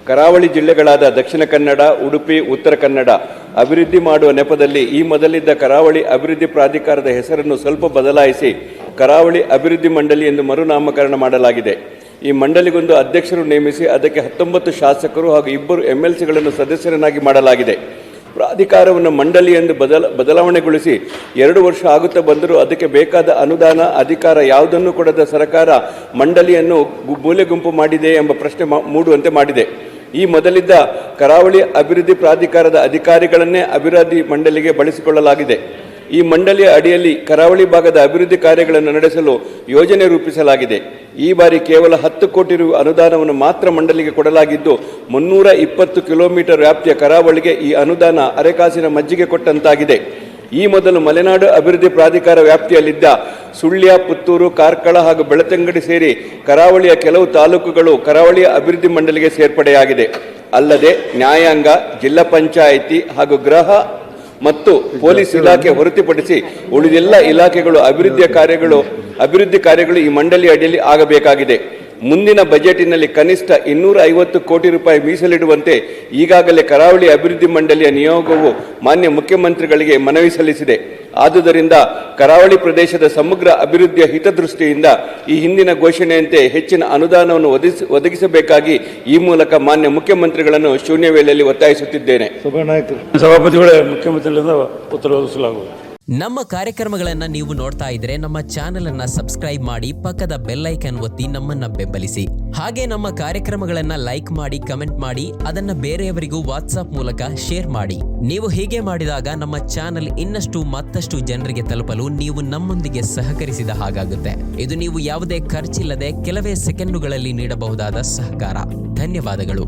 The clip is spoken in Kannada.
ಕರಾವಳಿ ಜಿಲ್ಲೆಗಳಾದ ದಕ್ಷಿಣ ಕನ್ನಡ, ಉಡುಪಿ, ಉತ್ತರ ಕನ್ನಡ ಅಭಿವೃದ್ಧಿ ಮಾಡುವ ನೆಪದಲ್ಲಿ ಈ ಮೊದಲಿದ್ದ ಕರಾವಳಿ ಅಭಿವೃದ್ಧಿ ಪ್ರಾಧಿಕಾರದ ಹೆಸರನ್ನು ಸ್ವಲ್ಪ ಬದಲಾಯಿಸಿ ಕರಾವಳಿ ಅಭಿವೃದ್ಧಿ ಮಂಡಳಿ ಎಂದು ಮರುನಾಮಕರಣ ಮಾಡಲಾಗಿದೆ. ಈ ಮಂಡಳಿಗೊಂದು ಅಧ್ಯಕ್ಷರು ನೇಮಿಸಿ ಅದಕ್ಕೆ 19 ಶಾಸಕರು ಹಾಗೂ 2 MLCಗಳನ್ನು ಸದಸ್ಯರನ್ನಾಗಿ ಮಾಡಲಾಗಿದೆ. ಪ್ರಾಧಿಕಾರವನ್ನು ಮಂಡಳಿ ಎಂದು ಬದಲಾವಣೆಗೊಳಿಸಿ 2 ವರ್ಷ ಆಗುತ್ತಾ ಬಂದರೂ ಅದಕ್ಕೆ ಬೇಕಾದ ಅನುದಾನ, ಅಧಿಕಾರ ಯಾವುದನ್ನು ಕೊಡದ ಸರ್ಕಾರ ಮಂಡಳಿಯನ್ನು ಮೂಲೆಗುಂಪು ಮಾಡಿದೆ ಎಂಬ ಪ್ರಶ್ನೆ ಮೂಡುವಂತೆ ಮಾಡಿದೆ. ಈ ಮೊದಲಿದ್ದ ಕರಾವಳಿ ಅಭಿವೃದ್ಧಿ ಪ್ರಾಧಿಕಾರದ ಅಧಿಕಾರಿಗಳನ್ನೇ ಅಭಿವೃದ್ಧಿ ಮಂಡಳಿಗೆ ಬಳಸಿಕೊಳ್ಳಲಾಗಿದೆ. ಈ ಮಂಡಳಿಯ ಅಡಿಯಲ್ಲಿ ಕರಾವಳಿ ಭಾಗದ ಅಭಿವೃದ್ಧಿ ಕಾರ್ಯಗಳನ್ನು ನಡೆಸಲು ಯೋಜನೆ ರೂಪಿಸಲಾಗಿದೆ. ಈ ಬಾರಿ ಕೇವಲ 10 ಕೋಟಿ ರು ಅನುದಾನವನ್ನು ಮಾತ್ರ ಮಂಡಳಿಗೆ ಕೊಡಲಾಗಿದ್ದು 320 ಕಿಲೋಮೀಟರ್ ವ್ಯಾಪ್ತಿಯ ಕರಾವಳಿಗೆ ಈ ಅನುದಾನ ಅರೆಕಾಸಿನ ಮಜ್ಜಿಗೆ ಕೊಟ್ಟಂತಾಗಿದೆ. ಈ ಮೊದಲು ಮಲೆನಾಡು ಅಭಿವೃದ್ಧಿ ಪ್ರಾಧಿಕಾರ ವ್ಯಾಪ್ತಿಯಲ್ಲಿದ್ದ ಸುಳ್ಯ, ಪುತ್ತೂರು, ಕಾರ್ಕಳ ಹಾಗೂ ಬೆಳತಂಗಡಿ ಸೇರಿ ಕರಾವಳಿಯ ಕೆಲವು ತಾಲೂಕುಗಳು ಕರಾವಳಿಯ ಅಭಿವೃದ್ಧಿ ಮಂಡಳಿಗೆ ಸೇರ್ಪಡೆಯಾಗಿದೆ. ಅಲ್ಲದೆ ನ್ಯಾಯಾಂಗ, ಜಿಲ್ಲಾ ಪಂಚಾಯಿತಿ ಹಾಗೂ ಗೃಹ ಮತ್ತು ಪೊಲೀಸ್ ಇಲಾಖೆ ಹೊರತುಪಡಿಸಿ ಉಳಿದೆಲ್ಲ ಇಲಾಖೆಗಳು ಅಭಿವೃದ್ಧಿ ಕಾರ್ಯಗಳು ಈ ಮಂಡಳಿ ಅಡಿಯಲ್ಲಿ ಆಗಬೇಕಾಗಿದೆ. ಮುಂದಿನ ಬಜೆಟಿನಲ್ಲಿ ಕನಿಷ್ಠ 250 ಕೋಟಿ ರೂಪಾಯಿ ಮೀಸಲಿಡುವಂತೆ ಈಗಾಗಲೇ ಕರಾವಳಿ ಅಭಿವೃದ್ಧಿ ಮಂಡಳಿಯ ನಿಯೋಗವು ಮಾನ್ಯ ಮುಖ್ಯಮಂತ್ರಿಗಳಿಗೆ ಮನವಿ ಸಲ್ಲಿಸಿದೆ. ಆದುದರಿಂದ ಕರಾವಳಿ ಪ್ರದೇಶದ ಸಮಗ್ರ ಅಭಿವೃದ್ಧಿಯ ಹಿತದೃಷ್ಟಿಯಿಂದ ಈ ಹಿಂದಿನ ಘೋಷಣೆಯಂತೆ ಹೆಚ್ಚಿನ ಅನುದಾನವನ್ನು ಒದಗಿಸಬೇಕಾಗಿ ಈ ಮೂಲಕ ಮಾನ್ಯ ಮುಖ್ಯಮಂತ್ರಿಗಳನ್ನು ಶೂನ್ಯ ವೇಳೆಯಲ್ಲಿ ಒತ್ತಾಯಿಸುತ್ತಿದ್ದೇನೆ. ಸಭಾಪತಿಗಳೇ, ಮುಖ್ಯಮಂತ್ರಿಗಳಿಂದ ಉತ್ತರ ಒದಗಿಸಲಾಗುವುದು. ನಮ್ಮ ಕಾರ್ಯಕ್ರಮಗಳನ್ನು ನೀವು ನೋಡ್ತಾ ಇದ್ರೆ ನಮ್ಮ ಚಾನೆಲ್ ಅನ್ನ ಸಬ್ಸ್ಕ್ರೈಬ್ ಮಾಡಿ, ಪಕ್ಕದ ಬೆಲ್ ಐಕನ್ ಒತ್ತಿ ನಮ್ಮನ್ನ ಬೆಂಬಲಿಸಿ. ಹಾಗೆ ನಮ್ಮ ಕಾರ್ಯಕ್ರಮಗಳನ್ನ ಲೈಕ್ ಮಾಡಿ, ಕಮೆಂಟ್ ಮಾಡಿ, ಅದನ್ನ ಬೇರೆಯವರಿಗೂ ವಾಟ್ಸ್ಆಪ್ ಮೂಲಕ ಶೇರ್ ಮಾಡಿ. ನೀವು ಹೀಗೆ ಮಾಡಿದಾಗ ನಮ್ಮ ಚಾನೆಲ್ ಮತ್ತಷ್ಟು ಜನರಿಗೆ ತಲುಪಲು ನೀವು ನಮ್ಮೊಂದಿಗೆ ಸಹಕರಿಸಿದ ಹಾಗಾಗುತ್ತೆ. ಇದು ನೀವು ಯಾವುದೇ ಖರ್ಚಿಲ್ಲದೆ ಕೆಲವೇ ಸೆಕೆಂಡುಗಳಲ್ಲಿ ನೀಡಬಹುದಾದ ಸಹಕಾರ. ಧನ್ಯವಾದಗಳು.